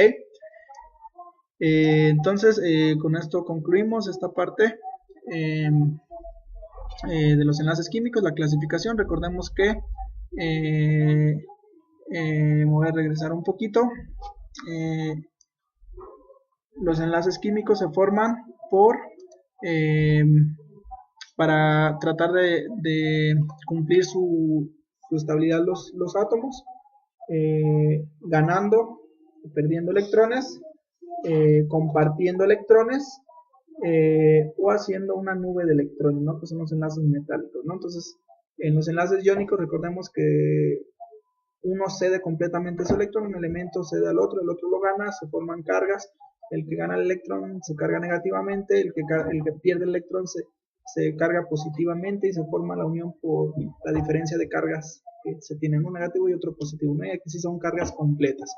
Entonces, con esto concluimos esta parte de los enlaces químicos, la clasificación. Recordemos que me voy a regresar un poquito. Los enlaces químicos se forman para tratar de cumplir su estabilidad los átomos, ganando, perdiendo electrones, compartiendo electrones, o haciendo una nube de electrones, ¿no? Que son los enlaces metálicos, ¿no? Entonces, en los enlaces iónicos recordemos que uno cede completamente su electrón, un elemento cede al otro, el otro lo gana, se forman cargas, el que gana el electrón se carga negativamente, el que pierde el electrón se carga positivamente y se forma la unión por la diferencia de cargas que se tienen, uno negativo y otro positivo, ¿no? Y aquí sí son cargas completas.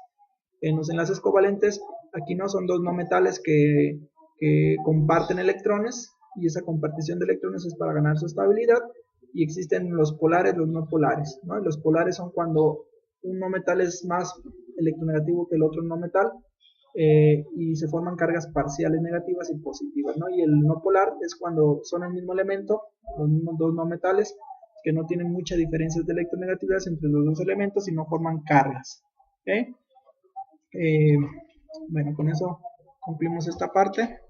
En los enlaces covalentes, aquí no son dos no metales que comparten electrones, y esa compartición de electrones es para ganar su estabilidad. Y existen los polares, los no polares, ¿no? Los polares son cuando un no metal es más electronegativo que el otro no metal, y se forman cargas parciales negativas y positivas, ¿no? Y el no polar es cuando son el mismo elemento, los mismos dos no metales, que no tienen mucha diferencia de electronegatividad entre los dos elementos y no forman cargas. ¿Okay? Bueno, con eso cumplimos esta parte.